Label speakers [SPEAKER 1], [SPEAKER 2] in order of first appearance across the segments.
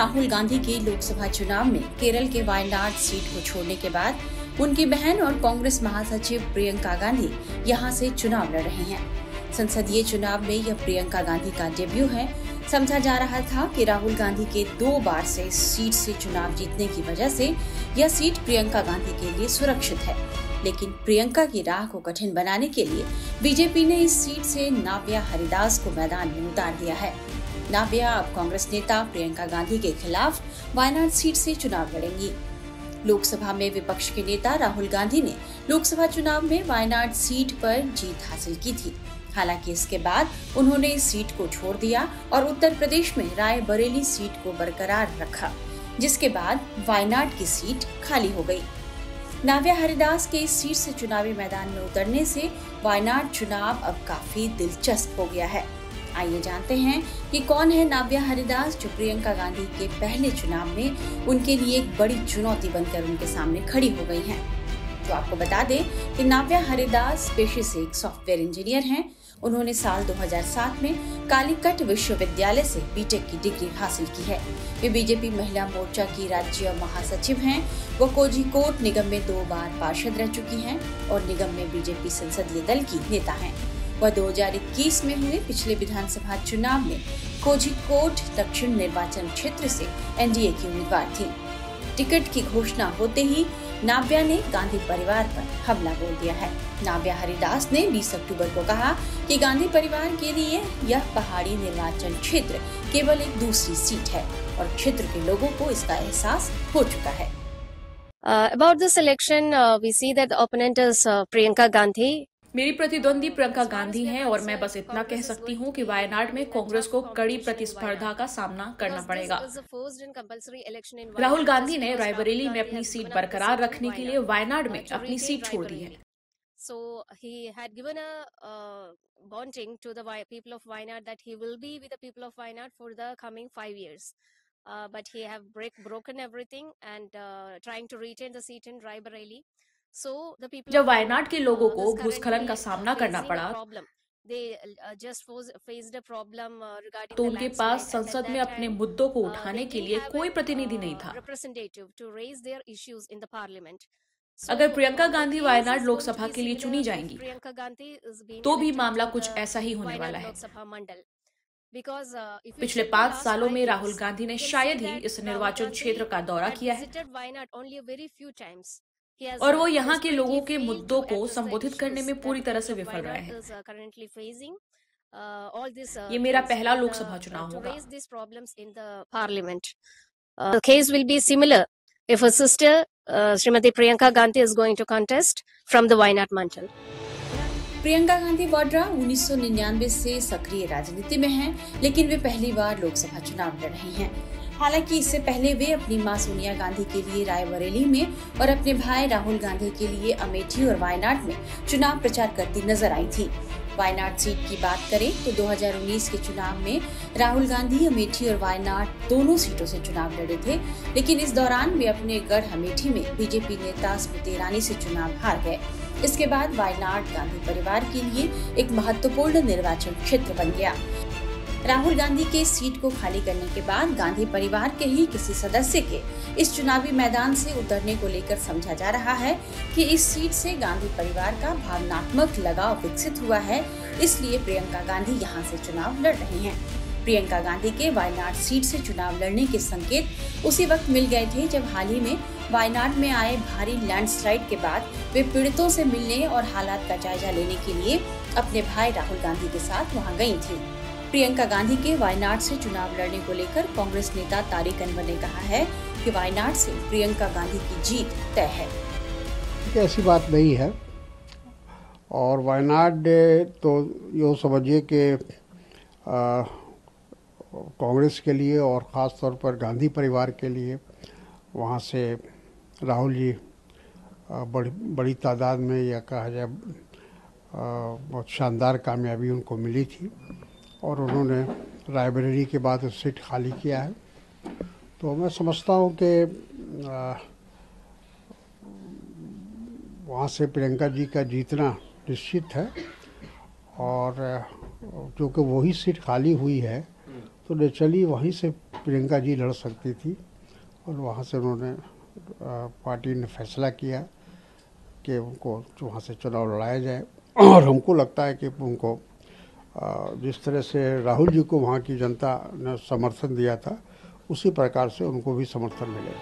[SPEAKER 1] राहुल गांधी के लोकसभा चुनाव में केरल के वायनाड सीट को छोड़ने के बाद उनकी बहन और कांग्रेस महासचिव प्रियंका गांधी यहां से चुनाव लड़ रहे हैं। संसदीय चुनाव में यह प्रियंका गांधी का डेब्यू है। समझा जा रहा था कि राहुल गांधी के 2 बार से इस सीट से चुनाव जीतने की वजह से यह सीट प्रियंका गांधी के लिए सुरक्षित है, लेकिन प्रियंका की राह को कठिन बनाने के लिए बीजेपी ने इस सीट से नाव्या हरिदास को मैदान में उतार दिया है। नाव्या अब कांग्रेस नेता प्रियंका गांधी के खिलाफ वायनाड सीट से चुनाव लड़ेंगी। लोकसभा में विपक्ष के नेता राहुल गांधी ने लोकसभा चुनाव में वायनाड सीट पर जीत हासिल की थी। हालांकि इसके बाद उन्होंने इस सीट को छोड़ दिया और उत्तर प्रदेश में रायबरेली सीट को बरकरार रखा, जिसके बाद वायनाड की सीट खाली हो गई। नाव्या हरिदास के इस सीट से चुनावी मैदान में उतरने से वायनाड चुनाव अब काफी दिलचस्प हो गया है। आइए जानते हैं कि कौन है नाव्या हरिदास, जो प्रियंका गांधी के पहले चुनाव में उनके लिए एक बड़ी चुनौती बनकर उनके सामने खड़ी हो गई हैं। तो आपको बता दें कि नाव्या हरिदास पेशे से एक सॉफ्टवेयर इंजीनियर हैं। उन्होंने साल 2007 में कालीकट विश्वविद्यालय से बीटेक की डिग्री हासिल की है। वे बीजेपी महिला मोर्चा की राज्य महासचिव हैं। वो कोझिकोड निगम में 2 बार पार्षद रह चुकी हैं और निगम में बीजेपी संसदीय दल की नेता हैं। वह 2021 में हुए पिछले विधानसभा चुनाव में कोझिकोड दक्षिण निर्वाचन क्षेत्र से एनडीए की उम्मीदवार थी। टिकट की घोषणा होते ही नाव्या ने गांधी परिवार पर हमला बोल दिया है। नाव्या हरिदास ने 20 अक्टूबर को कहा कि गांधी परिवार के लिए यह पहाड़ी निर्वाचन क्षेत्र केवल एक दूसरी सीट है और क्षेत्र के लोगों को इसका एहसास हो चुका है।
[SPEAKER 2] About this election, we see that the opponent is Priyanka Gandhi.
[SPEAKER 3] मेरी प्रतिद्वंदी प्रियंका गांधी हैं और मैं बस इतना कह सकती हूं कि वायनाड में कांग्रेस को कड़ी प्रतिस्पर्धा का सामना करना पड़ेगा। राहुल गांधी ने रायबरेली में अपनी सीट बरकरार रखने के लिए वायनाड में अपनी सीट छोड़ दी है।
[SPEAKER 2] So he had given a bonding to the people of Wayanad that he will be with the people of Wayanad for the coming 5 years. But he have broken everything and trying to retain the seat in Raebareli. So the people
[SPEAKER 3] जब वायनाड के लोगों को भूस्खलन का सामना करना पड़ा तो उनके पास संसद में अपने मुद्दों को उठाने के लिए कोई प्रतिनिधि नहीं था। अगर प्रियंका गांधी वायनाड लोकसभा के लिए चुनी जाएंगी तो भी मामला कुछ ऐसा ही होने वाला है। पिछले 5 सालों में राहुल गांधी ने शायद ही इस निर्वाचन क्षेत्र का दौरा किया है और वो यहाँ के लोगों के मुद्दों को संबोधित करने में पूरी तरह से विफल रहे हैं। ये मेरा पहला लोकसभा चुनाव होगा।
[SPEAKER 2] The case will be similar if her sister Srimati Priyanka Gandhi is going to contest from the Wayanad Mandal.
[SPEAKER 1] Priyanka Gandhi Vadra 1999 से सक्रिय राजनीति में हैं, लेकिन वे पहली बार लोकसभा चुनाव लड़ रही हैं। हालांकि इससे पहले वे अपनी मां सोनिया गांधी के लिए रायबरेली में और अपने भाई राहुल गांधी के लिए अमेठी और वायनाड में चुनाव प्रचार करती नजर आई थी। वायनाड सीट की बात करें तो 2019 के चुनाव में राहुल गांधी अमेठी और वायनाड दोनों सीटों से चुनाव लड़े थे, लेकिन इस दौरान वे अपने गढ़ अमेठी में बीजेपी नेता स्मृति ईरानी से चुनाव हार गए। इसके बाद वायनाड गांधी परिवार के लिए एक महत्वपूर्ण निर्वाचन क्षेत्र बन गया। राहुल गांधी के सीट को खाली करने के बाद गांधी परिवार के ही किसी सदस्य के इस चुनावी मैदान से उतरने को लेकर समझा जा रहा है कि इस सीट से गांधी परिवार का भावनात्मक लगाव विकसित हुआ है, इसलिए प्रियंका गांधी यहां से चुनाव लड़ रही हैं। प्रियंका गांधी के वायनाड सीट से चुनाव लड़ने के संकेत उसी वक्त मिल गए थे जब हाल ही में वायनाड में आए भारी लैंडस्लाइड के बाद वे पीड़ितों से मिलने और हालात का जायजा लेने के लिए अपने भाई राहुल गांधी के साथ वहां गई थी। प्रियंका गांधी के वायनाड से चुनाव लड़ने को लेकर कांग्रेस नेता तारिक अनवर ने कहा है कि वायनाड से प्रियंका गांधी की जीत तय है।
[SPEAKER 4] ऐसी बात नहीं है और वायनाड तो यो समझिए कि कांग्रेस के लिए और ख़ास तौर पर गांधी परिवार के लिए वहाँ से राहुल जी बड़ी तादाद में या कहा जाए बहुत शानदार कामयाबी उनको मिली थी और उन्होंने रायबरेली के बाद सीट खाली किया है। तो मैं समझता हूँ कि वहाँ से प्रियंका जी का जीतना निश्चित है और क्योंकि वही सीट खाली हुई है तो नेचुरली वहीं से प्रियंका जी लड़ सकती थी और वहाँ से उन्होंने पार्टी ने फैसला किया कि उनको वहाँ से चुनाव लड़ाया जाए। और हमको लगता है कि उनको जिस तरह से राहुल जी को वहाँ की जनता ने समर्थन दिया था उसी प्रकार से उनको भी समर्थन मिलेगा।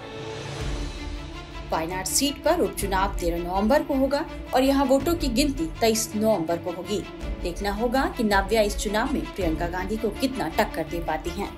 [SPEAKER 1] वायनाड सीट पर उपचुनाव 13 नवंबर को होगा और यहाँ वोटों की गिनती 23 नवंबर को होगी। देखना होगा कि नाव्या इस चुनाव में प्रियंका गांधी को कितना टक्कर दे पाती हैं।